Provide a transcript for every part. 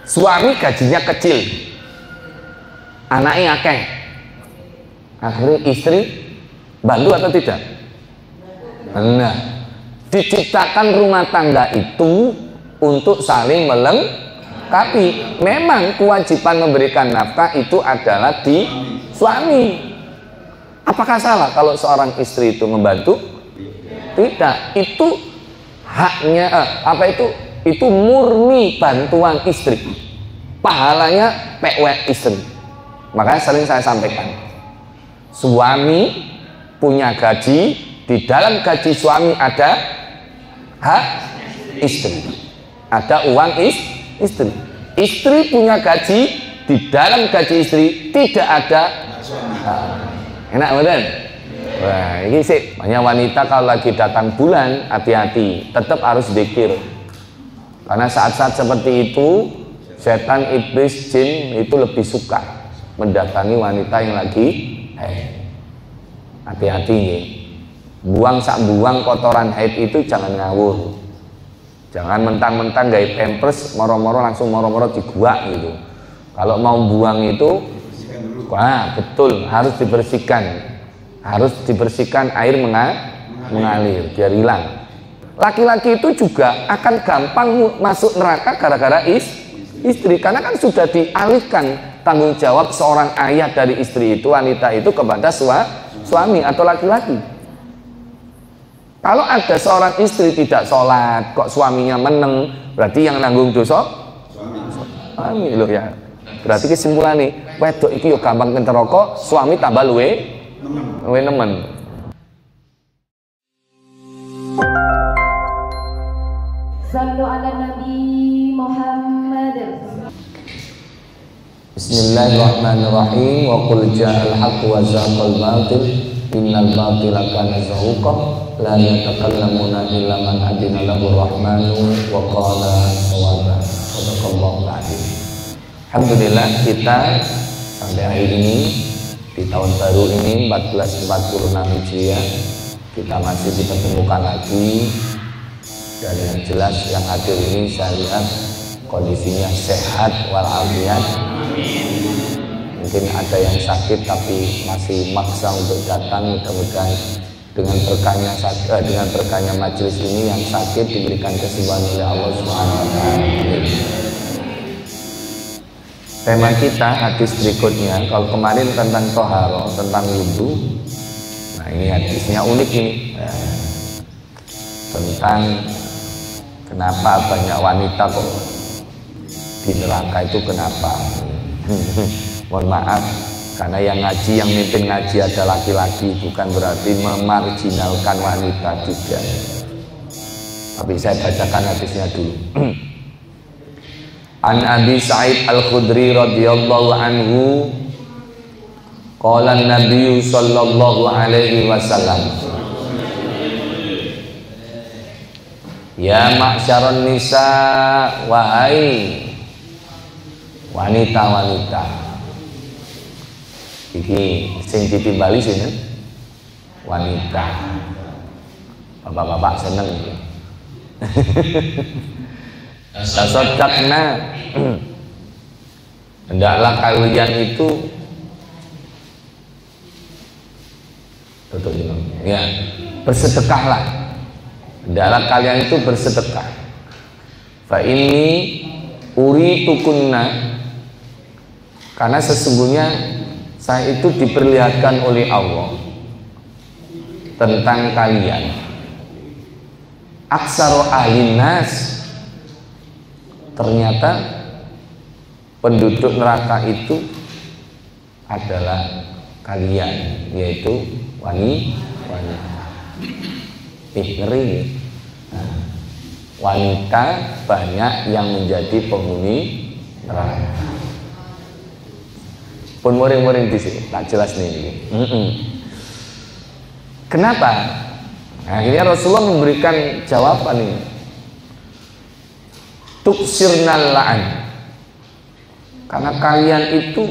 Suami gajinya kecil, anaknya akeh, akhirnya istri bantu atau tidak? Nah, diciptakan rumah tangga itu untuk saling melengkapi. Memang kewajiban memberikan nafkah itu adalah di suami. Apakah salah kalau seorang istri itu membantu? Tidak, itu haknya itu murni bantuan istri, pahalanya PW istri. Makanya sering saya sampaikan, suami punya gaji, di dalam gaji suami ada hak istri, ada uang istri. Istri punya gaji, di dalam gaji istri tidak ada enak bener. Wah, ini sih banyak wanita kalau lagi datang bulan hati-hati, tetap harus zikir. Karena saat-saat seperti itu setan, iblis, jin itu lebih suka mendatangi wanita yang lagi hati-hati nih. Buang kotoran haid itu jangan ngawur. Jangan mentang-mentang gaya pampers moro-moro langsung moro-moro diguak gitu. Kalau mau buang itu wah, betul, harus dibersihkan air mengalir biar hilang. Laki-laki itu juga akan gampang masuk neraka gara-gara istri, karena kan sudah dialihkan tanggung jawab seorang ayah dari istri itu, wanita itu, kepada suami atau laki-laki. Kalau ada seorang istri tidak sholat kok suaminya meneng, berarti yang nanggung dosa suami loh ya. Berarti kesimpulannya wedok iki yo gampang kena rokok, suami tambah luwe nemen. Sallu ala Nabi Muhammad. Bismillahirrahmanirrahim. Wa qul ja'al haqq wa zaqal batil innal batila kana zahuqa la yatakallamuna illa man adina lahu rahmanu wa qala sawaba. Sadaqallahu alazim. Alhamdulillah, kita sampai akhir ini di tahun baru ini 1446 Hijriah kita masih dipertemukan lagi, dan yang jelas yang hadir ini saya lihat kondisinya sehat walafiat. Mungkin ada yang sakit tapi masih maksa untuk datang. Mudah-mudahan dengan berkahnya majelis ini yang sakit diberikan kesembuhan oleh Allah Subhanahu wa taala. Tema kita hadis berikutnya, kalau kemarin tentang toharo, tentang wudhu, nah ini hadisnya unik ini, tentang kenapa banyak wanita kok di neraka itu, kenapa. Mohon maaf, karena yang ngaji, yang mimpin ngaji ada laki-laki, bukan berarti memarginalkan wanita, tidak. Tapi saya bacakan hadisnya dulu. An Abi Sa'id Al-Khudri radhiyallahu anhu qala an-nabiy sallallahu alaihi wasallam, ya ma'syaron nisa, wahai wanita-wanita. Iki sing ditimbali sini wanita, bapak-bapak seneng iki. Tasaddaqna, hendaklah kalian itu ya, bersedekahlah. Hendaklah kalian itu bersedekah. Fa inni uritukunna, karena sesungguhnya saya itu diperlihatkan oleh Allah tentang kalian. Aksaru ahlin nas, ternyata penduduk neraka itu adalah kalian, yaitu wanita. Ngeri. Nah, wanita banyak yang menjadi penghuni neraka. Pun muring-muring di sini, tak jelas nih. Kenapa? Nah, akhirnya Rasulullah memberikan jawaban ini. Tuksirnal la'an, karena kalian itu,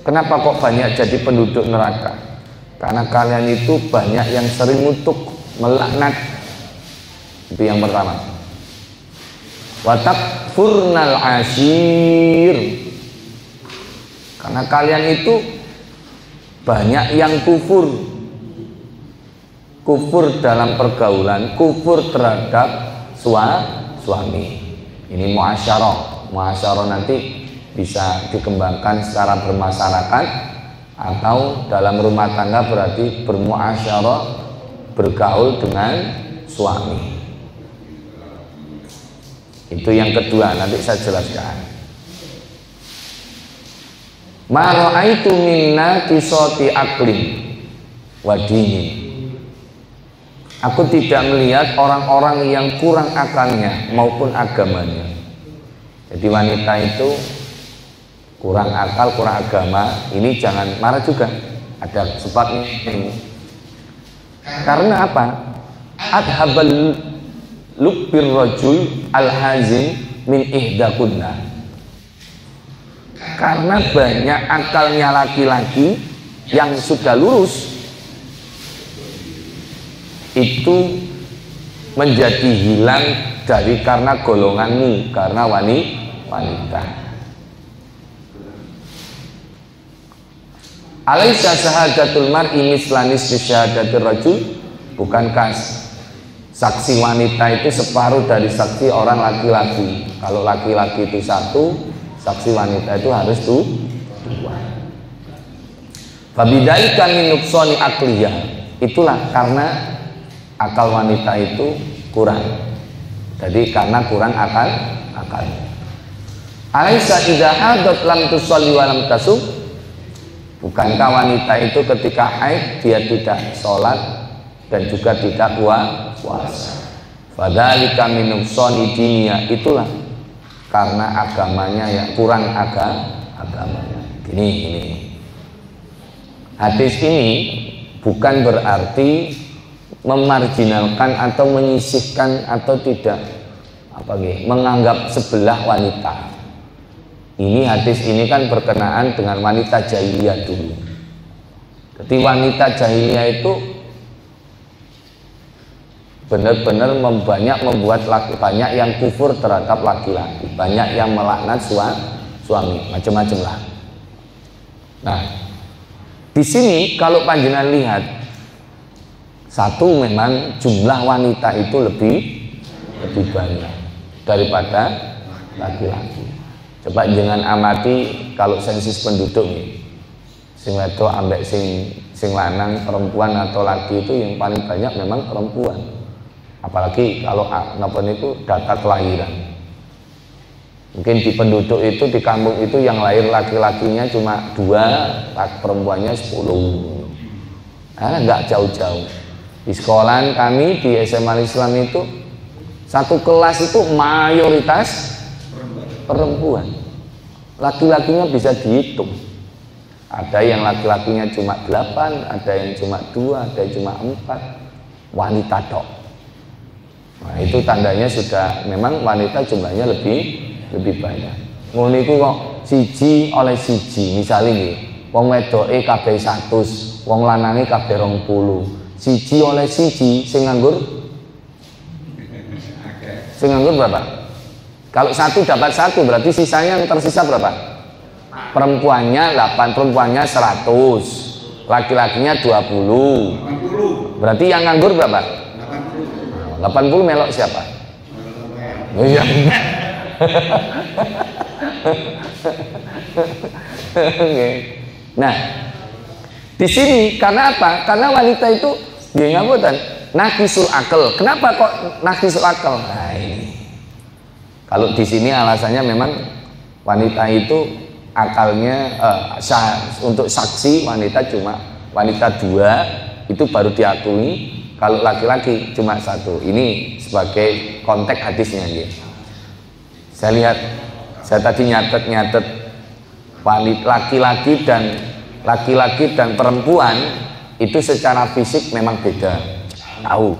kenapa kok banyak jadi penduduk neraka? Karena kalian itu banyak yang sering ngutuk, melaknat. Itu yang pertama. wa takfurnal ashir, karena kalian itu banyak yang kufur dalam pergaulan, kufur terhadap suami. Ini muasyarah nanti bisa dikembangkan secara bermasyarakat, atau dalam rumah tangga berarti bermuasyarah, bergaul dengan suami. Itu yang kedua, nanti saya jelaskan. Ma ra'aitu minna kisoti aklin wa dinin. Aku tidak melihat orang-orang yang kurang akalnya maupun agamanya. Jadi wanita itu kurang akal, kurang agama, ini jangan marah juga. Ada sebabnya ini. Karena apa? Adhabal lubbir rajul al-hazin min ihdakunna. Karena banyak akalnya laki-laki yang sudah lurus itu menjadi hilang dari karena golonganmu, karena wanita. Alaisa syahadatul mar'i mislanis bisyahadatir rajul? Bukankah saksi wanita itu separuh dari saksi orang laki-laki? Kalau laki-laki itu satu, saksi wanita itu harus dua. Fabidaika min nuqsani aqliyah. Itulah karena akal wanita itu kurang. Jadi karena kurang akal. Alaisa idza hadat lam tusalli wa lam tasum? Bukankah wanita itu ketika haid dia tidak sholat dan juga tidak puasa? Fadzalika min nuqsani diniyah. Itulah karena agamanya yang kurang agamanya. Gini. Hadis ini bukan berarti memarginalkan atau menyisihkan atau tidak menganggap sebelah wanita. Ini hadis ini kan berkenaan dengan wanita jahiliyah dulu. Jadi wanita jahiliyah itu benar-benar membuat banyak yang kufur terhadap laki-laki, banyak yang melaknat suami, macam-macam lah. Nah, di sini kalau panjenengan lihat, satu, memang jumlah wanita itu lebih banyak daripada laki-laki. Coba jangan amati kalau sensus penduduk nih, sing wedok ambek sing lanang, perempuan atau laki itu yang paling banyak memang perempuan. Apalagi kalau itu data kelahiran. Mungkin di penduduk itu, di kampung itu yang lahir laki-lakinya cuma 2, perempuannya 10. Nggak jauh-jauh. Di sekolahan kami di SMA Islam itu satu kelas itu mayoritas perempuan. Laki-lakinya bisa dihitung. Ada yang laki-lakinya cuma 8, ada yang cuma 2, ada yang cuma 4. Wanita tok. Nah, itu tandanya sudah memang wanita jumlahnya lebih banyak. Ngono iku kok siji oleh siji, misalnya nih, wong wedoke kabeh 100, wong lanange kabeh 20. Siji oleh siji, sing nganggur berapa? Kalau 1 dapat 1 berarti sisanya yang tersisa berapa? Perempuannya 8, perempuannya 100, laki-lakinya 20. Berarti yang nganggur berapa? 80 melok siapa? Oh iya. Nah, di sini karena apa? Karena wanita itu dia ngabutan nakisul akal. Kenapa kok nakisul akal? Nah, ini. Kalau di sini alasannya memang wanita itu akalnya untuk saksi wanita cuma wanita 2 itu baru diakui. Kalau laki-laki cuma 1. Ini sebagai konteks hadisnya dia. Saya lihat, saya tadi nyatet wanita laki-laki dan perempuan itu secara fisik memang beda. Tahu.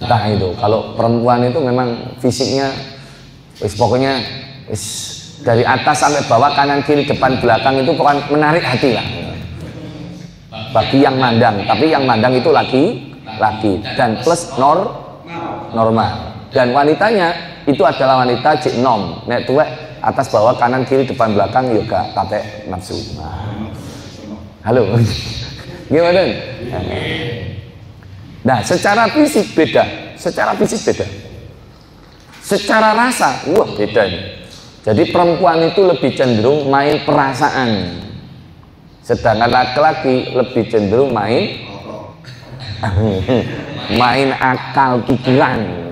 Entah itu. Kalau perempuan itu memang fisiknya pokoknya dari atas sampai bawah, kanan kiri depan belakang itu pokoknya menarik hati lah. Bagi yang mandang, tapi yang mandang itu laki-laki dan plus normal. dan wanitanya itu adalah wanita cik nom, nek tuwek atas bawah kanan kiri depan belakang juga tate nafsu. Halo. Gimana? Nah, secara fisik beda. Secara rasa, wah beda ini. Jadi perempuan itu lebih cenderung main perasaan, sedangkan laki-laki lebih cenderung main akal pikiran.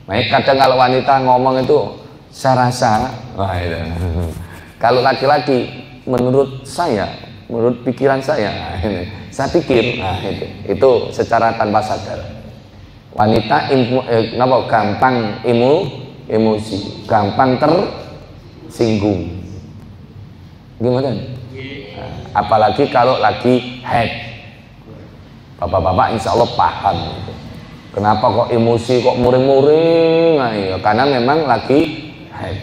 Kadang kalau wanita ngomong itu saya rasa, wah itu. Kalau laki-laki menurut saya, menurut pikiran saya pikir, nah itu secara tanpa sadar. Wanita gampang emosi, gampang tersinggung. Gimana? Nah, apalagi kalau lagi head. Bapak-bapak insya Allah paham gitu. Kenapa kok emosi kok muring-muring? Nah, iya, karena memang lagi head.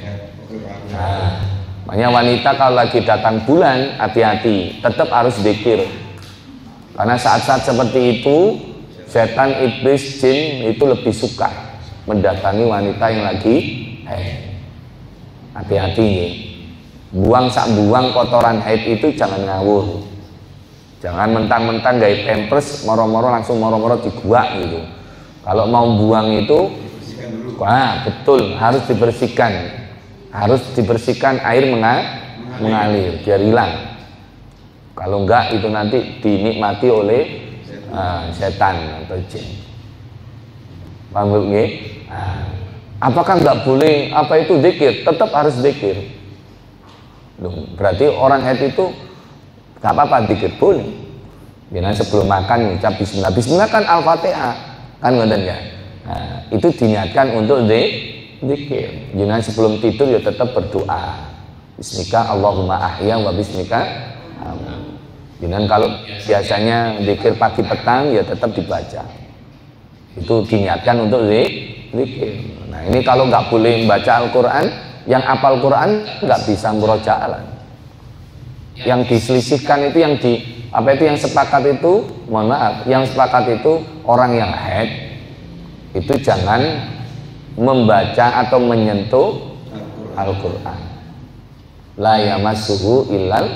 Nah, makanya wanita kalau lagi datang bulan hati-hati, tetap harus zikir. Karena saat-saat seperti itu setan, iblis, jin itu lebih suka mendatangi wanita yang lagi hati-hati ya. Buang kotoran haid itu jangan ngawur. Jangan mentang-mentang gaya pampers moro-moro langsung moro-moro diguak gitu. Kalau mau buang itu wah betul harus dibersihkan. Harus dibersihkan, air mengalir biar hilang. Kalau enggak itu nanti dinikmati oleh setan atau jin. Paham nggih? Apakah enggak boleh apa itu zikir? Tetap harus zikir. Berarti orang haid itu enggak apa-apa zikir boleh. Jangan sebelum makan ucap bismillah. Bismillah kan Al-Fatihah. Kan ngoten ya. Nah, itu diniatkan untuk zikir. Jangan sebelum tidur ya tetap berdoa. Bismika Allahumma ahya wa bismika amin. Jangan kalau biasanya zikir pagi petang ya tetap dibaca. Itu diniatkan untuk zikir. Nah ini kalau nggak boleh membaca Al-Quran, yang hafal Quran nggak bisa murojaah. Yang diselisihkan itu yang sepakat itu, mohon maaf, yang sepakat itu orang yang haid itu jangan membaca atau menyentuh Al-Quran. La yamassuhu illal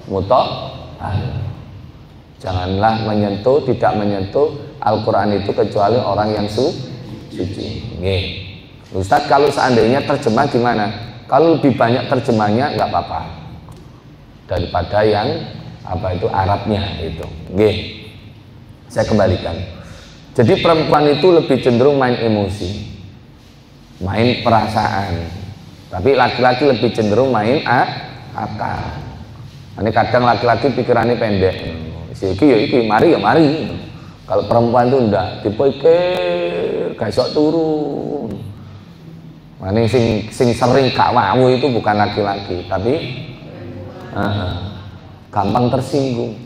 mutahhar. Janganlah menyentuh, tidak menyentuh Al-Quran itu kecuali orang yang suci. Nggih. Ustadz, kalau seandainya terjemah gimana? Kalau lebih banyak terjemahnya nggak apa-apa daripada yang apa itu Arabnya itu. Nggih. Saya kembalikan. Jadi perempuan itu lebih cenderung main emosi, main perasaan. Tapi laki-laki lebih cenderung main akal. Ini kadang laki-laki pikirannya pendek. Iki mari ya mari. Kalau perempuan itu ndak dipikir, gak iso turun. Mane sing sering gak wau itu bukan laki-laki, tapi gampang tersinggung.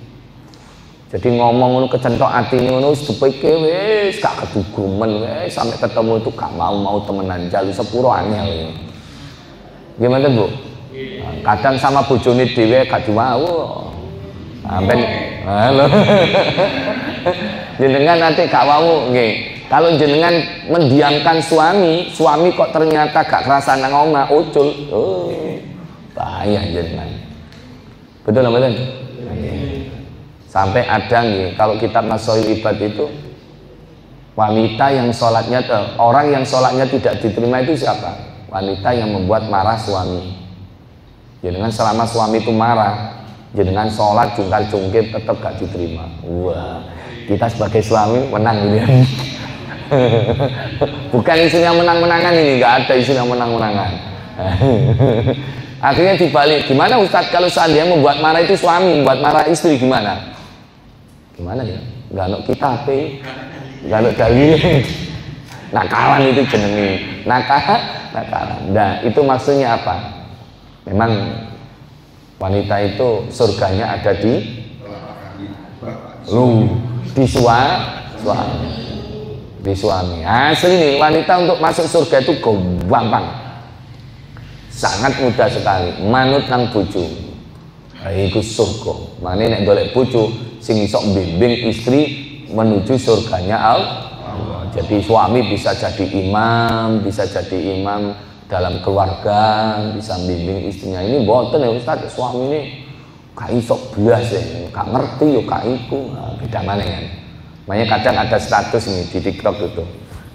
Jadi ngomong ngono kecentok atine ngono wis dipikir wis gak kedugumen wis sampai ketemu itu gak mau temenan, jalu sepuro angel. Gimana Bu? Kadang sama bojone dhewe gak diwawu. Sampai halo. Jenengan nanti gak wau nggih. Kalau jenengan mendiamkan suami kok ternyata gak kerasa nang omah ucul. Oh, bahaya jenengan. Betul apa betul? Sampai ada nggih kalau kitab Masail Ibad itu wanita yang sholatnya orang yang sholatnya tidak diterima itu siapa? Wanita yang membuat marah suami. Jenengan selama suami itu marah, jenengan sholat jungkar-jungkir tetap gak diterima. Wah, kita sebagai suami menang ini. Bukan istilah menang-menangan ini, nggak ada istilah menang-menangan. Akhirnya dibalik, gimana Ustadz kalau seandainya membuat marah itu suami, membuat marah istri gimana? Gimana ya? Nggak ada kita nggak ada dalil. Nakalan itu jenenge, nakalan. Nah itu maksudnya apa? Memang wanita itu surganya ada di suami. Asli nih wanita untuk masuk surga itu gampang, sangat mudah sekali. Manut nang bojo, iku surga. Mane nek golek bojo sing iso bimbing istri menuju surganya Allah. Jadi suami bisa jadi imam dalam keluarga, bisa bimbing istrinya. Ini boten ya Ustaz, suami ini gak iso belas ya, gak ngerti yo gak iku. Beda mana kan. Makanya kadang ada status ini di TikTok itu.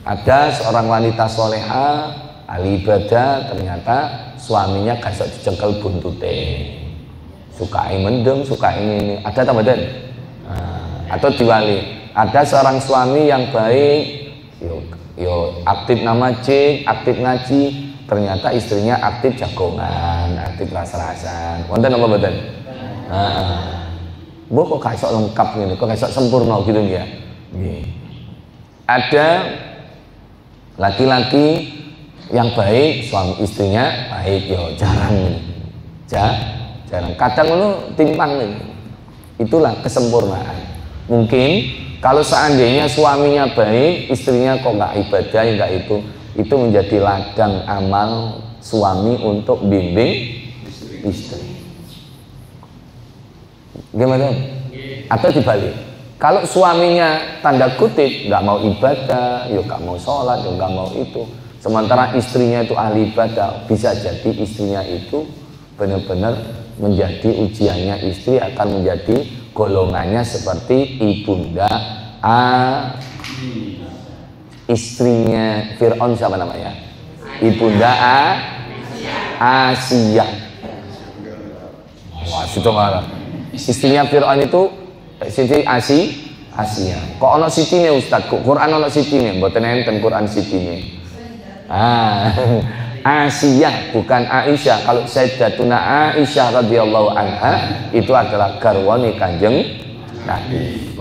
Ada seorang wanita soleha, ahli ibadah, ternyata suaminya gak iso dijengkel buntute. Suka mendem, suka ini. Ada tambah dan? Atau diwali. Ada seorang suami yang baik, yo aktif masjid, aktif ngaji, ternyata istrinya aktif jagongan, aktif ras-rasan. Wonten apa mboten? Bu kok gak iso lengkap ngene, kok gak iso sempurna gitu ya. Nggih. Ada laki-laki yang baik, suami istrinya baik, yo jarang nih. Jarang. Kadang ngono timpang nih. Itulah kesempurnaan. Mungkin kalau seandainya suaminya baik, istrinya kok nggak ibadah, nggak itu menjadi ladang amal suami untuk bimbing istri. Gimana? Atau dibalik, kalau suaminya tanda kutip nggak mau ibadah, yuk nggak mau sholat, yuk nggak mau itu, sementara istrinya itu ahli ibadah, bisa jadi istrinya itu benar-benar menjadi ujiannya. Istri akan menjadi golongannya seperti ibunda istrinya Fir'aun, siapa namanya? Ibunda Asia. Wah, situ malah. Istrinya Fir'aun itu Siti Asia. Kok ono sitine Ustaz? Kok Quran ono sitine? Mboten enten Quran sitine. Asia bukan Aisyah. Kalau Sayyidatuna Aisyah radhiyallahu anha itu adalah garwane Kanjeng Nabi.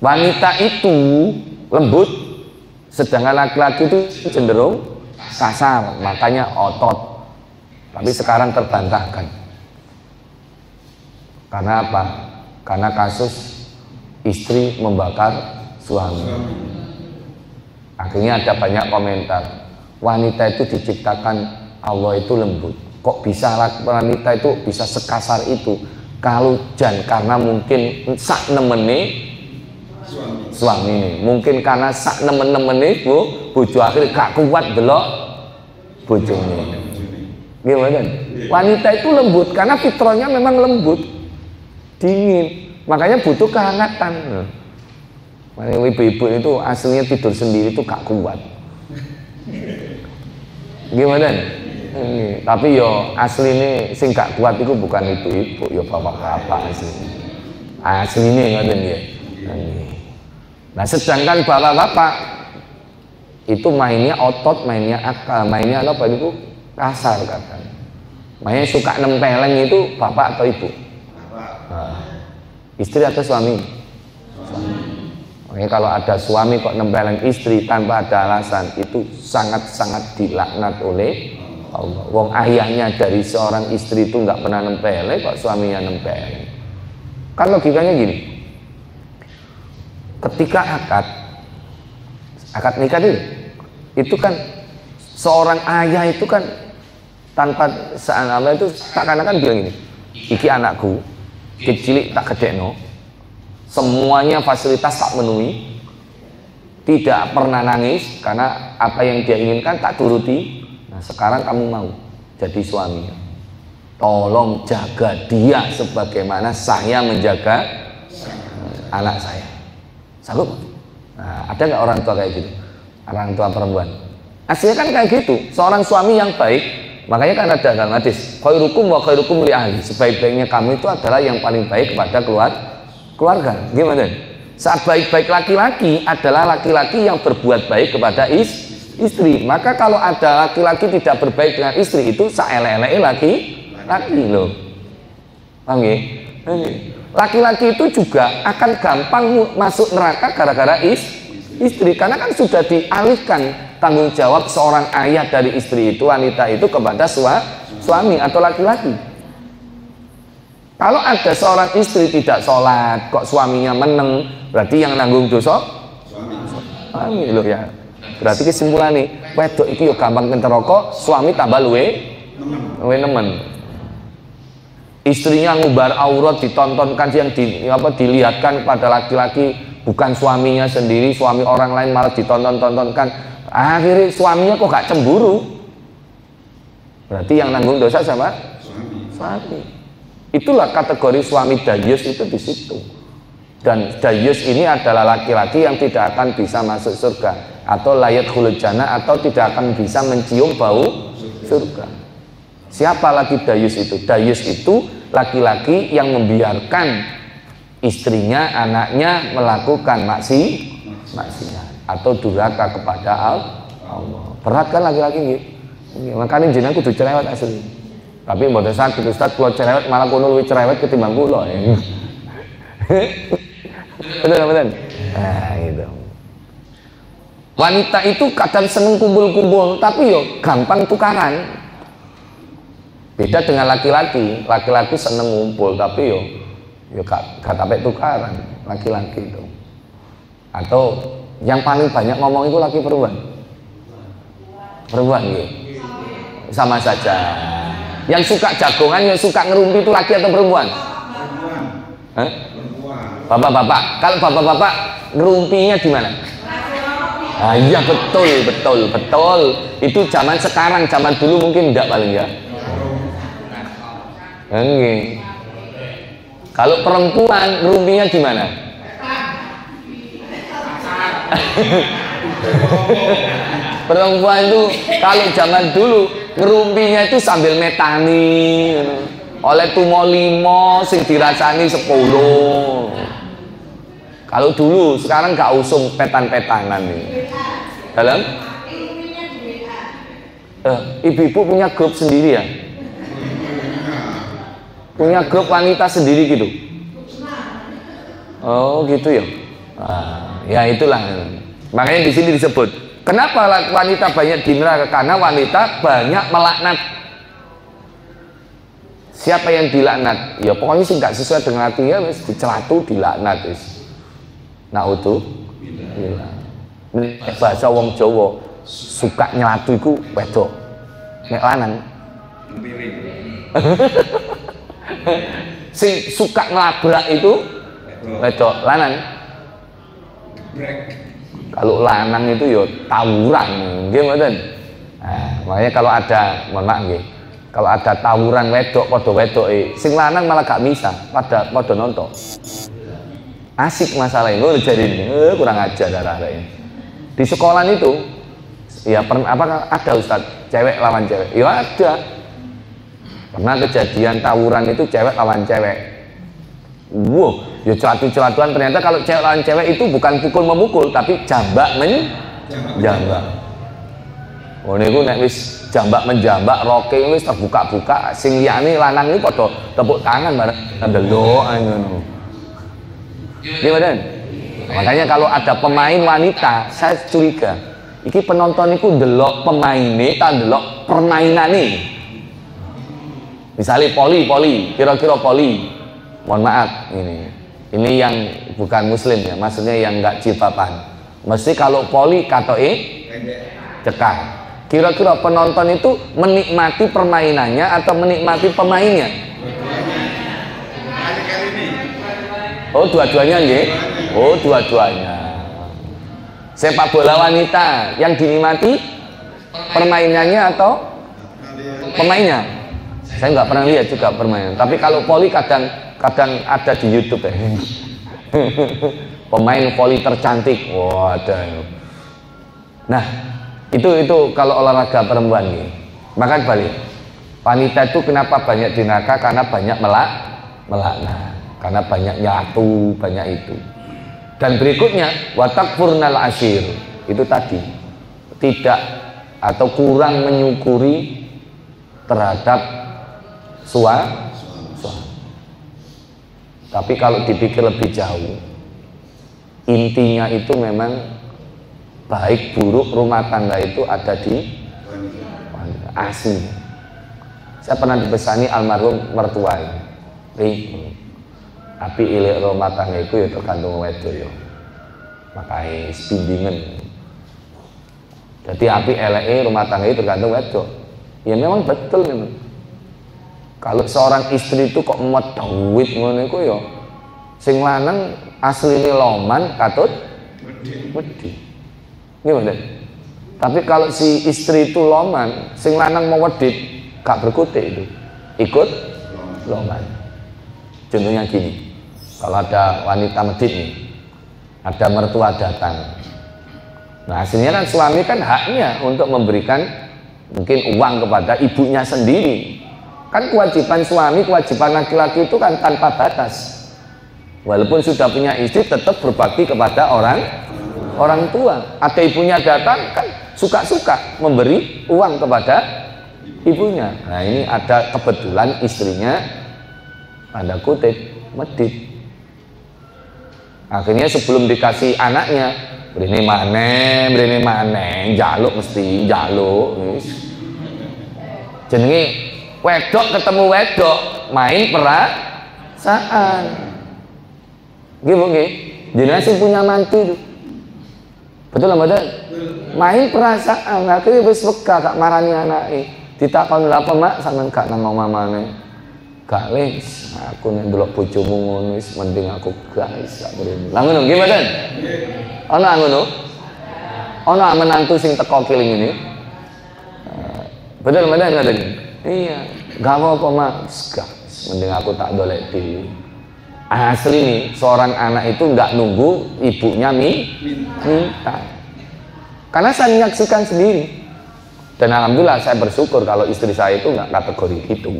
Wanita itu lembut, sedangkan laki-laki itu cenderung kasar, makanya otot. Tapi sekarang terbantahkan. Karena apa? Karena kasus istri membakar suami. Akhirnya ada banyak komentar. Wanita itu diciptakan Allah itu lembut. Kok bisa wanita itu bisa sekasar itu? Kalau karena mungkin sak nemene suami, mungkin karena sak nemen-nemene bojo akhir gak kuat delok bojone. Gimana? Wanita itu lembut karena fitrahnya memang lembut, dingin, makanya butuh kehangatan. Makanya ibu-ibu itu aslinya tidur sendiri itu gak kuat. Gimana? Tapi yo asli ini sing gak kuat itu bukan ibu-ibu, yo bapak-bapak aslinya ngoten ya. Nah, sedangkan bapak-bapak itu mainnya otot, mainnya akal, mainnya apa itu kasar katanya. Mainnya suka nempeleng itu bapak atau ibu? Istri atau suami? Makanya kalau ada suami kok nempeleng istri tanpa ada alasan, itu sangat-sangat dilaknat oleh Allah. Wong ayahnya dari seorang istri itu nggak pernah nempeleng, kok suaminya nempeleng. Kan logikanya gini, ketika akad nikah itu kan seorang ayah itu kan tanpa seanggap itu seakan-akan bilang gini, iki anakku kecil tak gedekno, semuanya fasilitas tak memenuhi, tidak pernah nangis karena apa yang dia inginkan tak turuti. Nah sekarang kamu mau jadi suaminya, tolong jaga dia sebagaimana saya menjaga anak saya. Sanggup? Nah, ada nggak orang tua kayak gitu? Orang tua perempuan aslinya kan kayak gitu, seorang suami yang baik. Makanya kan ada dalam hadis, khairukum wa khairukum li ahli, sebaik-baiknya kamu itu adalah yang paling baik kepada keluarga. Gimana? Saat baik-baik laki-laki adalah laki-laki yang berbuat baik kepada istri. Maka kalau ada laki-laki tidak berbaik dengan istri, itu saelek-elek laki-laki loh. Paham ya? Laki-laki itu juga akan gampang masuk neraka gara-gara istri, karena kan sudah dialihkan tanggung jawab seorang ayah dari istri itu, wanita itu, kepada suami atau laki-laki. Kalau ada seorang istri tidak sholat, kok suaminya meneng, berarti yang nanggung dosa suami loh ya. Berarti kesimpulan nih, wedok iki yo gampang kenteroko, suami tambah luwe nemen. Istrinya ngubar aurat, ditontonkan yang dilihatkan pada laki-laki bukan suaminya sendiri, suami orang lain malah ditonton-tontonkan. Akhirnya suaminya kok gak cemburu. Berarti yang nanggung dosa siapa? Suami. Itulah kategori suami dayus itu di situ. Dan dayus ini adalah laki-laki yang tidak akan bisa masuk surga, atau layat khulud jannah, atau tidak akan bisa mencium bau surga. Siapa lagi dayus itu? Dayus itu laki-laki yang membiarkan istrinya, anaknya melakukan maksiat atau durhaka kepada Allah. Berat kan laki-laki gitu. Makanya jenengan kudu cerewet asli. Tapi mboten sakit Ustaz, kalau cerewet malah kono luwih cerewet ketimbang kula. Betul. Nah, gitu. Wanita itu kadang seneng kumpul-kumpul, tapi yo gampang tukaran. Beda dengan laki-laki. Laki-laki seneng ngumpul, tapi yo gak sampai tukaran laki-laki itu. Atau yang paling banyak ngomong itu laki perempuan. Perempuan gitu. Sama saja. Yang suka jagongan, yang suka ngerumpi itu laki atau perempuan? Hah? Bapak-bapak. Kalau bapak-bapak ngerumpinya di mana? Ah, iya betul. Itu zaman sekarang, zaman dulu mungkin enggak paling ya. Enggak. Kalau perempuan ngerumpinya gimana? Perempuan itu kalau zaman dulu ngerumpinya itu sambil metani, oleh tumo 5 sing dirasani 10. Kalau dulu, sekarang gak usung petan-petanan nih. Dalam? Ibu-ibu punya grup sendiri ya? Punya grup wanita sendiri gitu? Oh gitu ya? Ya itulah. Makanya di sini disebut. Kenapa wanita banyak di neraka? Karena wanita banyak melaknat. Siapa yang dilaknat? Ya pokoknya sih nggak sesuai dengan hatinya, wis dicelatu dilaknat wis. Naudu. Ini bahasa wong Jawa, suka nyelatu iku wedok. Nek lanang. Sing suka ngelabrak itu wedok lanang. Kalau lanang itu ya tawuran, nggih mboten. Nah, makanya kalau ada, mohon maaf nggih. Kalau ada tawuran wedok padha wedoke, sing lanang malah gak bisa, padha nonton. Asik masalah ini, jadi kurang ajar arek-arek. Di sekolah itu ya apakah ada Ustaz cewek lawan cewek? Ya ada. Pernah kejadian tawuran itu cewek lawan cewek. Wow, ya celatu-celatuan, ternyata kalau cewek lawan cewek itu bukan pukul memukul tapi jambak menjambak. Oh niku nek wis jambak menjambak roke wis terbuka-buka, sing liyane lanang iki padha tepuk tangan bareng ndelok ngono. Gimana? Makanya kalau ada pemain wanita, saya curiga iki penonton iku ndelok pemaine ta ndelok permainane. Misalnya poli, kira-kira poli. Mohon maaf, ini yang bukan muslim ya, maksudnya yang enggak jilbaban. Mesti kalau poli katoke cekak. Kira-kira penonton itu menikmati permainannya atau menikmati pemainnya? Oh, dua-duanya nggih. Oh, dua-duanya. Sepak bola wanita yang dinikmati permainannya atau pemainnya? Saya nggak pernah lihat juga permainan. Tapi kalau voli kadang ada di YouTube ya. Pemain voli tercantik, wah ada. Nah, itu kalau olahraga perempuan nih. Maka balik. Wanita itu kenapa banyak di neraka? Karena banyak melaknat. Karena banyak nyatu, banyak itu. Dan berikutnya watakfurnal ashir, itu tadi tidak atau kurang menyukuri terhadap suami. Tapi kalau dipikir lebih jauh, intinya itu memang baik buruk rumah tangga itu ada di asli. Saya pernah dibesani almarhum mertua ini. Tapi ilik rumah tangga itu ya tergantung wedok ya. Makanya bimbingan. Jadi api eleke rumah tangga itu tergantung wedok. Ya memang betul memang. Kalau seorang istri itu kok mau duit ngono iku ya sing lanang asline loman katut wedi. Gimana? Tapi kalau si istri itu loman, sing lanang mau wedit, gak berkutik itu, ikut loman. Contohnya gini, kalau ada wanita medit nih, ada mertua datang. Nah hasilnya kan suami kan haknya untuk memberikan mungkin uang kepada ibunya sendiri. Kan kewajiban suami, kewajiban laki-laki itu kan tanpa batas. Walaupun sudah punya istri, tetap berbakti kepada orang tua. Ada ibunya datang kan suka-suka memberi uang kepada ibunya. Nah ini ada kebetulan istrinya tanda kutip medit. Akhirnya sebelum dikasih anaknya, brini maneh, jaluk mesti jaluk. Jenenge wedok ketemu wedok, main perasaan. Nggih, jenengan sing punya mantu itu. Betul lah mboten? Main perasaan, akhirnya wis wega gak marani anake. Ditakoni lha apa mak sampean gak nang omah-omane. Gak wis, aku nek ndelok bojomu ngono wis mending aku guys gak berani. Lah ngono nggih mboten? Ana ngono? Ana menantu sing teko kiling ini. Betul mboten ngoten? Iya, gak apa-apa mak, mending aku tak dolek dhewe. Asli nih, seorang anak itu nggak nunggu ibunya minta. Karena saya menyaksikan sendiri. Dan alhamdulillah saya bersyukur kalau istri saya itu nggak kategori itu.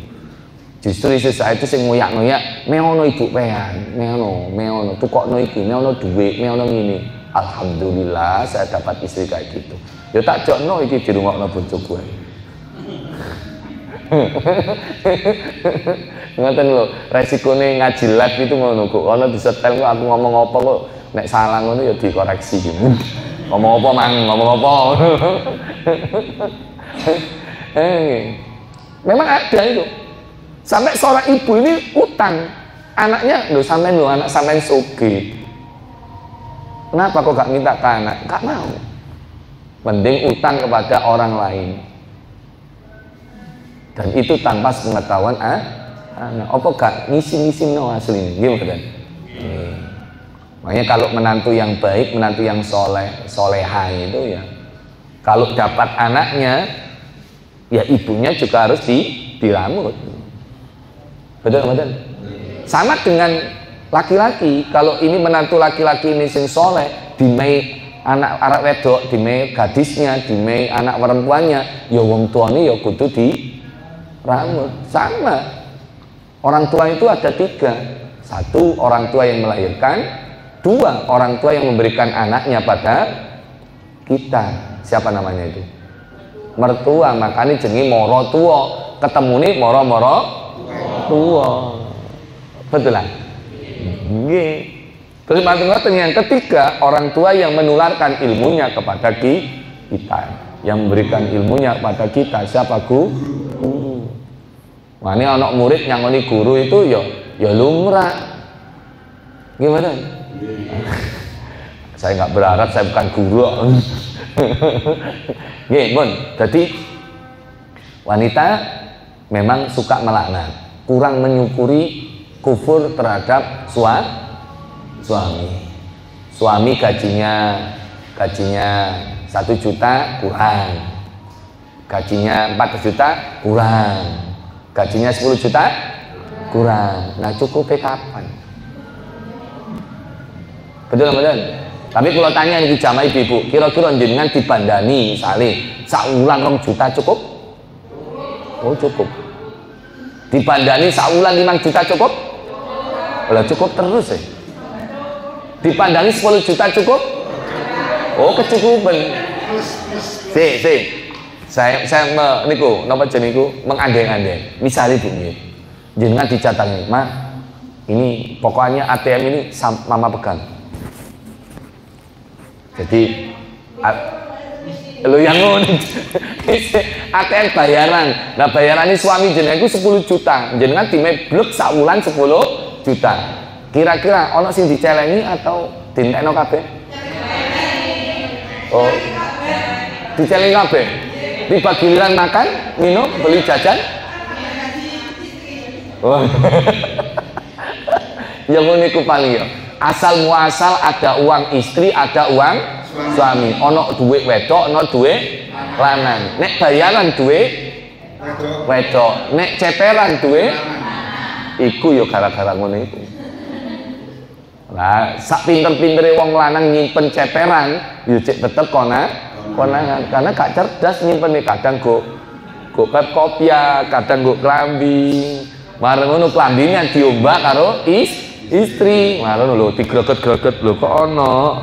Justru istri saya itu sing ngoyak-ngoyak, meono ibu pean, meono, tukokno iki, meono duit, meono ngene. Alhamdulillah saya dapat istri kayak gitu. Ya tak jokno iki dirungokno bojoku. Ngoten lho, resikone ngaji live itu ngono kok. Ana disetel kok aku ngomong apa kok nek salah ngono ya dikoreksi gitu. Ngomong apa mang, ngomong apa. Memang ada itu. Sampai seorang ibu ini utang. Anaknya lho sampean lho anak sampean sugih. Kenapa kok gak minta ke anak? Gak mau. Mending utang kepada orang lain. Dan itu tanpa pengetahuan apa gak ngisi-ngisi no asli gimana? Makanya kalau menantu yang baik, menantu yang soleha itu ya, kalau dapat anaknya, ya ibunya juga harus diramut. Betul? Sama dengan laki-laki, kalau ini menantu laki-laki ini sing soleh, dimai anak arek wedok, dimai gadisnya, dimai anak perempuannya, ya wong tuane ya kudu diramut. Sama. Orang tua itu ada 3. 1 orang tua yang melahirkan, 2 orang tua yang memberikan anaknya pada kita. Siapa namanya itu? Mertua. Makanya jenenge moro tua. Ketemu nih moro-moro tua. Betul lah. Nggih. Terus ngoten yang ketiga, orang tua yang menularkan ilmunya kepada kita, yang memberikan ilmunya kepada kita. Siapa guru? Wah ini anak murid nyangoni guru itu ya lumrah. Gimana? Saya nggak berharap, saya bukan guru. Nggih, pun. Jadi wanita memang suka melaknat, kurang menyukuri kufur terhadap suami. Suami gajinya 1 juta kurang, gajinya 4 juta kurang, gajinya 10 juta kurang. Nah cukupnya kapan? Betul? Tapi kalau tanya nih jamaah ibu-ibu, kira-kira jenengan dibandani misalnya saulan 2 juta cukup? Oh cukup. Dibandani saulan 5 juta cukup? Kalau cukup terus ya. Dibandani 10 juta cukup? Oh kecukupan. Saya niku napa jeniku mengandeng-andeng. Misalnya Bu nggih. Jenengan dicatangi, "Ma, ini pokoknya ATM ini mama pegang." Jadi lu yang ngono. ATM bayaran. Nah, bayaran ini suami jenengan iku 10 juta. Jenengan dimeblek sak wulan 10 juta. Kira-kira ana sing dicelengi atau dintekno kabeh? Oh. Dicelengi kabeh. Tiba giliran makan, minum, beli jajan. Oh. Ya ngono iku paling ya. asal muasal ada uang istri, ada uang suami. Ono duit wedok, ono duit lanang. Nek bayaran duit wedok, nek ceperan duit iku yo gara-gara ngono iku. Lah sak pinter-pintere wong lanang nyimpen ceperan yo cek tetep konangan karena gak cerdas nyimpen, kadang go kopiah, kadang go klambi. Mareng ngono klambine diombak karo istri. Mareng lho digreget-greget lho kok ono.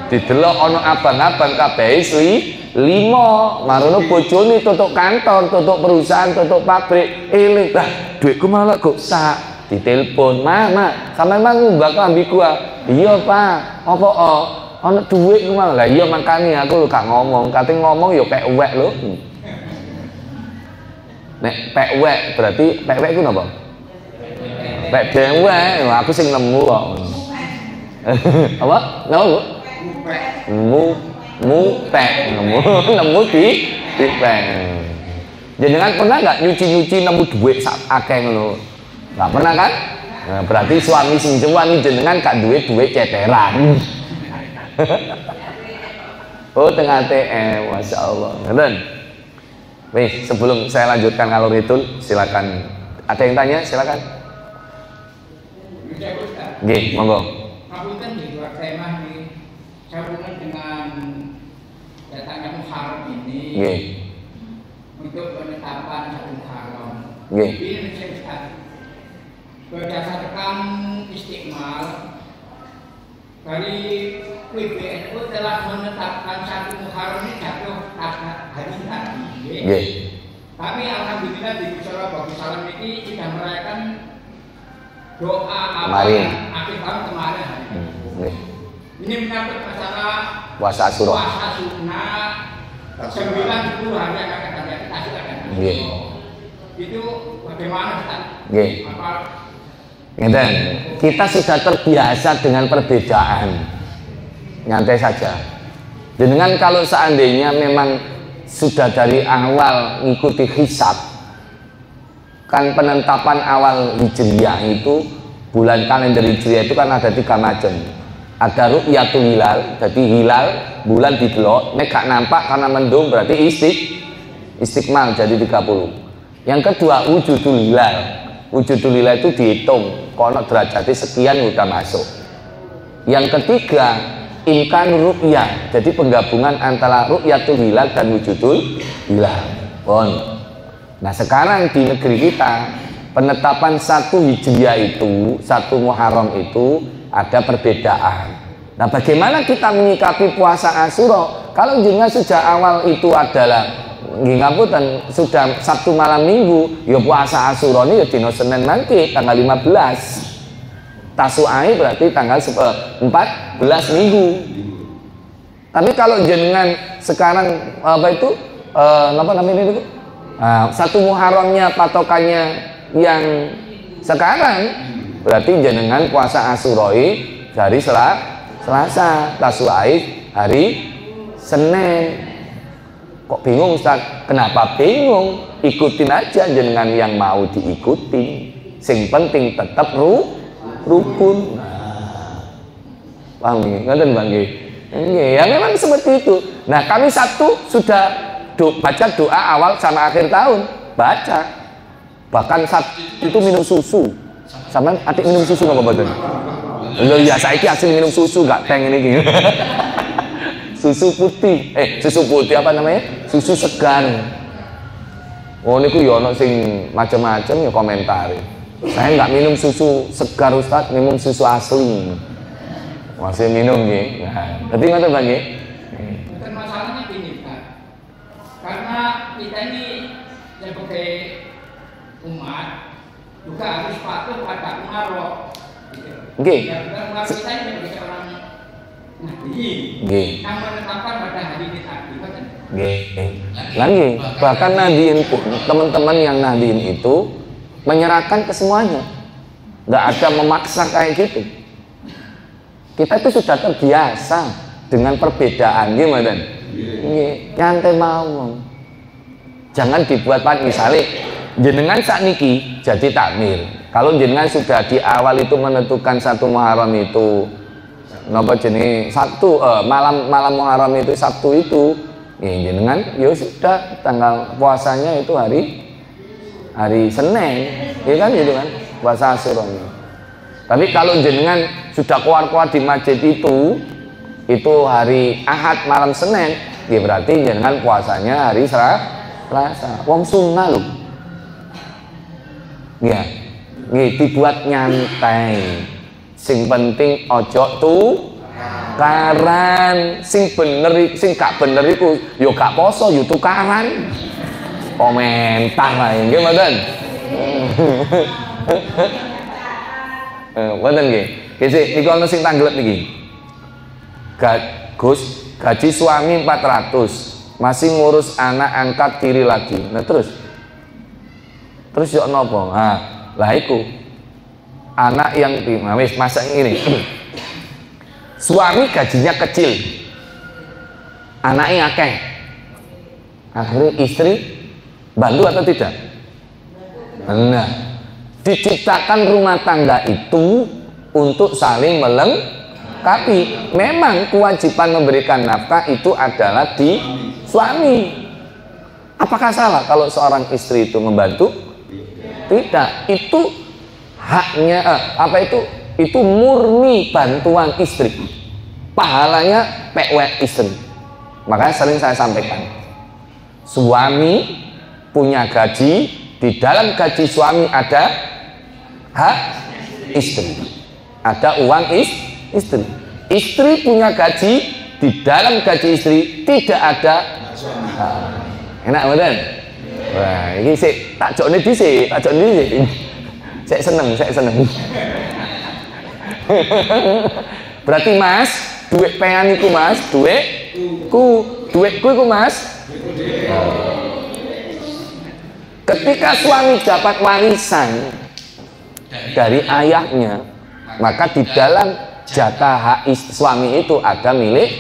Didelok ono abang-abang kabeh iswi 5. Mareng bojone tutuk kantor, tutuk perusahaan, tutuk pabrik. Eling, lah duitku malah kok sak. Ditelepon, "Mak, sampean mang ngumbak klambiku ah." "Iya, Pak." "Apa ono duit ku malah." "Lah iya makane aku lho gak ngomong." Kate ngomong ya pek wek lho. Nek pek wek berarti pek wek ku napa? Pek dewek, aku sing nemu kok. Apa? Napa, Bu? Pek. Nemu di pek. Jenengan pernah nggak nyuci nemu duit sak akeh ngono? Nggak pernah kan? Nah, berarti suami jenengan gak duit ceteran. Oh, tengah ATM, Masya Allah. Ngeten. Wih, sebelum saya lanjutkan ngalor itu, silakan. Ada yang tanya, silakan. Nggih, monggo. Ngapunten di luar tema nih, sehubungan dengan datangnya Muharram ini. Nggih. Untuk penetapan satu Muharram. Nggih. Ini saya berdasarkan istiqmal dari PBNU telah menetapkan satu Muharram ini jatuh hari tadi. Nggih. Kami alhamdulillah di Musyawarah Bagi Salam ini sudah merayakan doa akhir tahun kemarin. Ini menyangkut masalah puasa Asyura. Puasa sunnah 90 hari yang akan kita silakan. Itu bagaimana Ustaz? Ngeten, kita sudah terbiasa dengan perbedaan. Nyantai saja. Dengan kalau seandainya memang sudah dari awal mengikuti hisab, kan penetapan awal Hijriah itu, bulan kalender Hijriah itu kan ada 3 macam. Ada ru'yatul hilal, jadi hilal bulan didelok, nek gak nampak karena mendung berarti istiqmal jadi 30. Yang kedua wujudul hilal. Wujudul hilal itu dihitung, kalau derajatnya sekian udah masuk. Yang ketiga imkan ru'yah, jadi penggabungan antara ru'yatul hilal dan wujudul hilal. Nah sekarang di negeri kita penetapan 1 Hijriah itu, 1 Muharram itu ada perbedaan. Nah bagaimana kita menyikapi puasa Asyura? Kalau jenengan sejak awal itu adalah ngapunten sudah Sabtu malam Minggu, ya puasa Asyura ini ya dino Senin nanti tanggal 15. Tasuai berarti tanggal 14 Minggu. Tapi kalau jenengan sekarang apa itu apa namanya itu? 1 Muharramnya patokannya yang sekarang, berarti jenengan puasa Asyura dari Selasa, Tasuai hari Senin. Kok bingung Ustaz? Kenapa bingung? Ikutin aja jenengan yang mau diikuti. Sing penting tetap rukun. Paham nggih? Ngoten Bang nggih. Ya memang seperti itu. Nah, kami Sabtu sudah baca doa awal sama akhir tahun. Baca. Bahkan Sabtu itu minum susu. Sama adik minum susu napa mboten? Lho ya saiki asli minum susu gak teng ini. Susu putih. Susu putih apa namanya? Susu segar. Oh niku ya ono sing macam-macam ya komentari. Saya nggak minum susu segar Ustaz, minum susu asli. Masih minum nggih. Nah, tapi ngoten Bang nggih. Masalahnya gini Pak. Karena kita ini sebagai umat juga harus patuh pada Muharram. Nggih. Ya, umat kita ini sebagai orang nabi. Nggih. Yang menetapkan pada hari ini tadi. Nggih. Lah nggih, bahkan nadiin pun teman-teman yang nadiin itu menyerahkan ke semuanya. Nggak ada memaksa kayak gitu. Kita itu sudah terbiasa dengan perbedaan, gimana? Nyantai mawon. Jangan dibuat pan misalnya jenengan sakniki jadi takmir. Kalau jenengan sudah di awal itu menentukan 1 Muharram itu napa jenenge Sabtu, malam Muharram itu Sabtu itu, ya jenengan ya sudah tanggal puasanya itu hari Senin, ya kan gitu kan, puasa Asyura. Tapi kalau jenengan sudah keluar di masjid itu hari Ahad malam Senin, ya berarti jenengan puasanya hari Selasa. Wong sunnah lho. Ya, dibuat nyantai. Sing penting ojo tukaran. Sing gak bener iku yo gak poso yo tukaran. Komentar ae nggih mboten. Mboten nggih. Nggih niku ana sing tanglet niki. Gus, gaji suami 400, masih ngurus anak angkat tiri lagi. Nah terus yo nopo? Lah iku anak yang wis masa ini suami gajinya kecil, anaknya akeh, akhirnya istri bantu atau tidak? Nah, diciptakan rumah tangga itu untuk saling melengkapi. Memang kewajiban memberikan nafkah itu adalah di suami. Apakah salah kalau seorang istri itu membantu? Tidak, itu haknya itu murni bantuan istri, pahalanya PW istri. Makanya sering saya sampaikan, suami punya gaji, di dalam gaji suami ada hak istri, ada uang istri. Istri punya gaji, di dalam gaji istri tidak ada enak betul. Wah, ini sih tak jokne dhisik, Saya seneng. Berarti Mas, duit pengen iku Mas, duitku iku Mas. Ketika suami dapat warisan dari ayahnya, maka di dalam jatah hak suami itu ada milik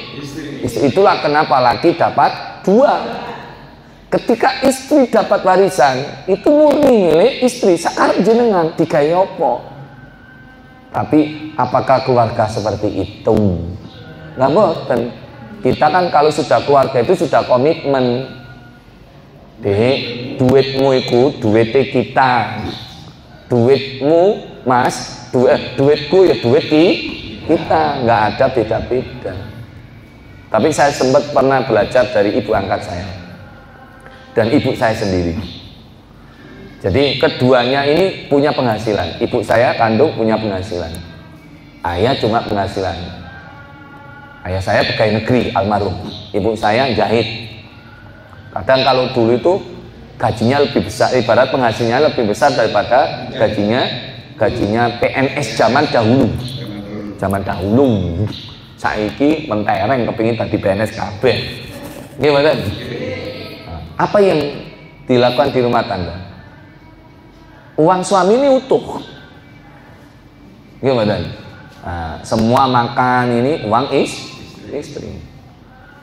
istri. Itulah kenapa laki dapat 2. Ketika istri dapat warisan, itu murni milik istri. Sekarang jenengan digawe apa? Tapi apakah keluarga seperti itu? Nggak boten. Kita kan kalau sudah keluarga itu sudah komitmen. Duitmu itu duitnya kita. Duitmu Mas, duitku ya duit kita. Nggak ada beda-beda. Tapi saya sempat pernah belajar dari ibu angkat saya dan ibu saya sendiri. Jadi keduanya ini punya penghasilan. Ibu saya kandung punya penghasilan. Ayah cuma penghasilan. Ayah saya pegawai negeri almarhum. Ibu saya jahit. Kadang kalau dulu itu gajinya lebih besar, ibarat penghasilannya lebih besar daripada gajinya PNS zaman dahulu. Zaman dahulu. Saiki mentereng kepingin tadi PNS kabeh. Gimana? Apa yang dilakukan di rumah tangga? Uang suami ini utuh. Gimana? Semua makan ini uang istri.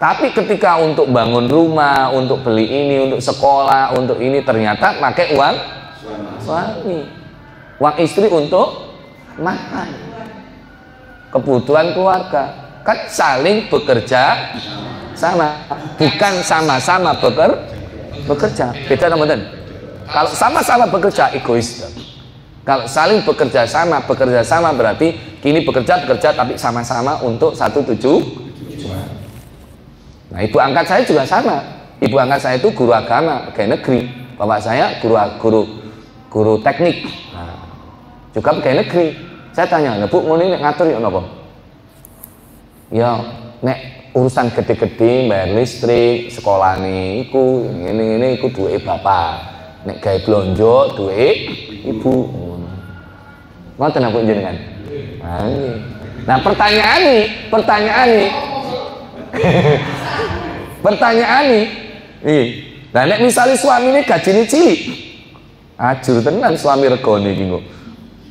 Tapi ketika untuk bangun rumah, untuk beli ini, untuk sekolah, untuk ini ternyata pakai uang suami. Uang istri untuk makan. Kebutuhan keluarga. Kan saling bekerja sama, bukan sama-sama bekerja. Beda teman-teman. Kalau sama-sama bekerja egois. Kalau saling bekerja sama berarti kini bekerja tapi sama-sama untuk satu tujuan. Nah, ibu angkat saya juga sama. Ibu angkat saya itu guru agama pegawai negeri. Bapak saya guru teknik. Nah, juga pegawai negeri. Saya tanya, "Bu, mau nek ngatur ya napa?" Ya, nek urusan gede-gede bayar listrik, sekolah nih, ini iku duit bapak. Nek gawe blonjo duit ibu. Ngoten apa jenengan? Nah, pertanyaan nih. Nah, nek misalnya suami ini gajine cilik. Ajur tenan suami regane iki kok.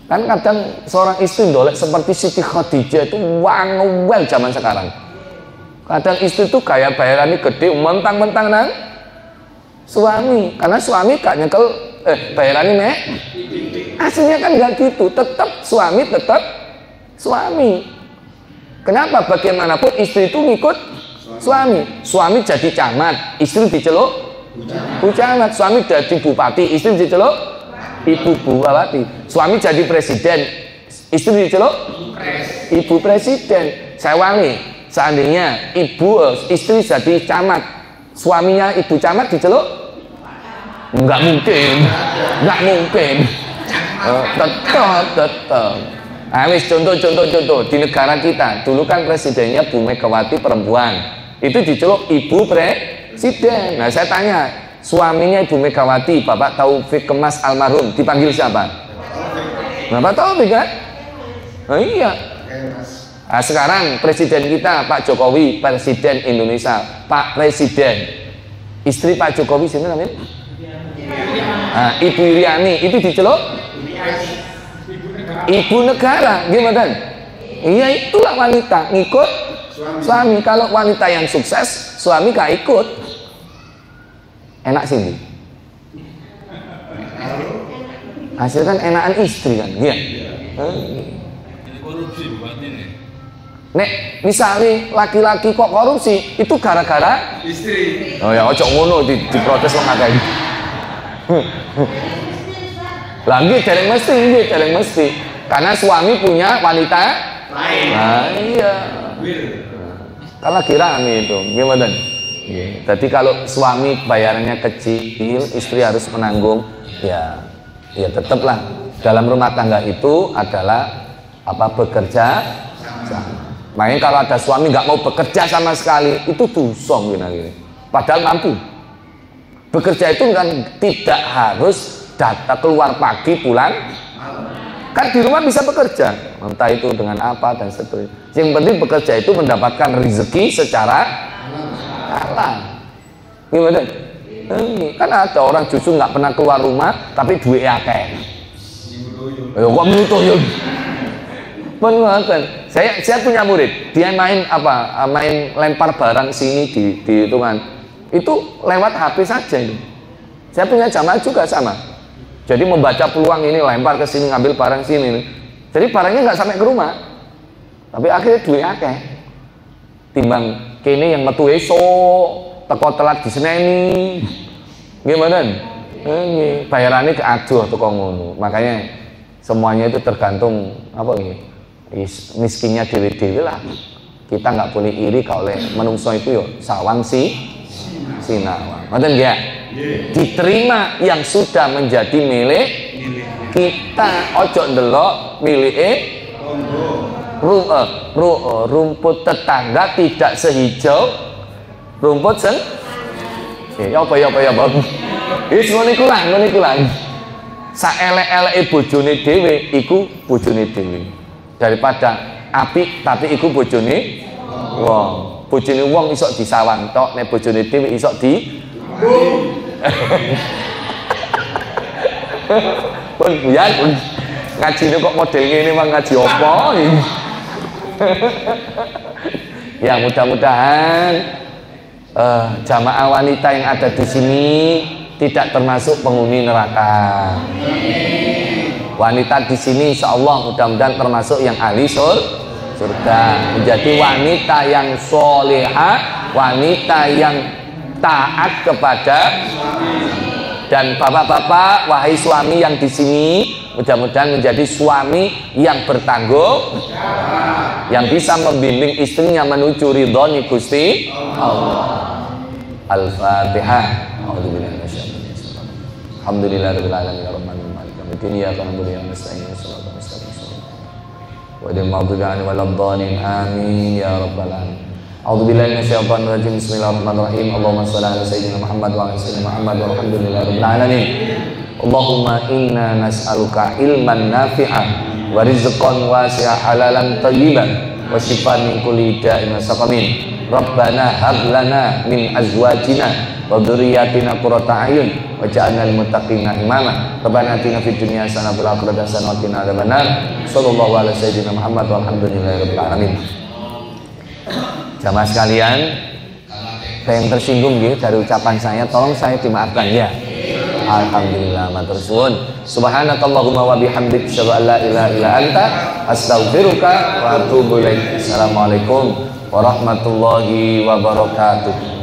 Kan kadang seorang istri ndolek seperti Siti Khadijah itu wangel zaman sekarang. Kadang istri itu gaya bayarannya gede, mentang-mentang nang suami, karena suami gak nyekel bayarannya nek. Aslinya kan gak gitu, tetap suami. Kenapa? Bagaimanapun istri itu ngikut suami. Suami jadi camat, istri diceluk Bu Camat. Suami jadi bupati, istri diceluk Ibu Bupati. Suami jadi presiden, istri diceluk Ibu Presiden. Saya wali, seandainya istri jadi camat, suaminya Ibu Camat diceluk? Nggak mungkin. Tetap. Nah, contoh di negara kita dulu kan presidennya Bu Megawati perempuan, itu diceluk Ibu Presiden. Nah, saya tanya, suaminya Ibu Megawati, Bapak Taufik Kemas almarhum, dipanggil siapa? Bapak Taufik kan? Nah, iya. Nah, sekarang presiden kita Pak Jokowi, presiden Indonesia, Pak Presiden. Istri Pak Jokowi sini namanya? Nah, Ibu Iriani itu diceluk Ibu Negara, gimana? Iya, itulah wanita ngikut suami. Kalau wanita yang sukses, suami gak ikut. Enak sih. Hasil kan enakan istri kan, iya. Nek misalnya laki-laki kok korupsi, itu gara-gara istri. Oh ya, ojo ngono diprotes wong akeh. Lagi dereng mesti. Karena suami punya wanita lain. Nah, iya. Kan lagi rame itu, gimana? Jadi kalau suami bayarannya kecil, istri harus menanggung. Ya tetaplah dalam rumah tangga itu adalah bekerja sama. Makanya kalau ada suami nggak mau bekerja sama sekali, itu dosa gini. Padahal mampu. Bekerja itu kan tidak harus keluar pagi pulang. Kan di rumah bisa bekerja, entah itu dengan apa dan seterusnya. Yang penting bekerja itu mendapatkan rezeki secara halal. Gimana? Kan ada orang justru nggak pernah keluar rumah tapi duitnya akeh. Kok menutup ya? Saya punya murid, dia main lempar barang sini di itu kan. Itu lewat HP saja itu. Saya punya jamaah juga sama. Jadi membaca peluang ini, lempar ke sini, ngambil barang sini. Jadi barangnya nggak sampai ke rumah, tapi akhirnya duit akeh. Timbang kini yang metu esok, teko telat diseneni, gimana? Bayarannya ke aduh teko ngono. Makanya semuanya itu tergantung miskinnya dewi-dewi lah. Kita nggak boleh iri kalau menungso itu sawang sinawang. Ngoten nggih? Diterima yang sudah menjadi milik kita, ojo ndelok milike rumput tetangga tidak sehijau rumput ya apa wis ngono iku lah saelek-eleke bojone dhewe iku bojone dhewe daripada apik tapi iku bojone wong. Bojone wong iso disawang tok, nek bojone dhewe iso di pun ya ngaji kok model ini mah ngaji apa ya mudah-mudahan jamaah wanita yang ada di sini tidak termasuk penghuni neraka. Wanita di sini insya Allah mudah-mudahan termasuk yang ahli surga, menjadi wanita yang solehah, wanita yang taat kepada. Dan bapak-bapak, wahai suami yang di sini, mudah-mudahan menjadi suami yang bertanggung, yang bisa membimbing istrinya menuju ridhoni Gusti Allah. Al-Fatihah. Alhamdulillahirabbil alamin arrahmanir rahim maliki yaumiddin iyyaka na'budu wa iyyaka nasta'in ihdinas siratal mustaqim wa ihdinal maghdubi 'alaihim waladdallin amin ya rabbal alamin. A'udzubillahi minasyaitonir rajim. Bismillahirrahmanirrahim. Allahumma shalli ala sayyidina Muhammad wa ala sayyidina Muhammad walhamdulillahirabbil alamin. Allahumma inna nas'aluka ilman nafi'an wa rizqan wasi'an halalan thayyiban wa shifaan min kulli da'in wa saqamin. Rabbana hab lana min azwajina wa dhurriyyatina qurrata a'yun waj'alna lil muttaqina imama. Rabbana atina fid dunya hasanah wa fil akhirati hasanah wa qina adzabannar. Sallallahu ala sayyidina Muhammad walhamdulillahirabbil alamin. Jamaah sekalian, yang tersinggung gitu dari ucapan saya, tolong saya dimaafkan ya. Alhamdulillah, matur suwun. Subhanakallahumma wa bihamdik, asyhadu an la ilaha illa anta, astaghfiruka wa atubu ilaik. Assalamualaikum warahmatullahi wabarakatuh.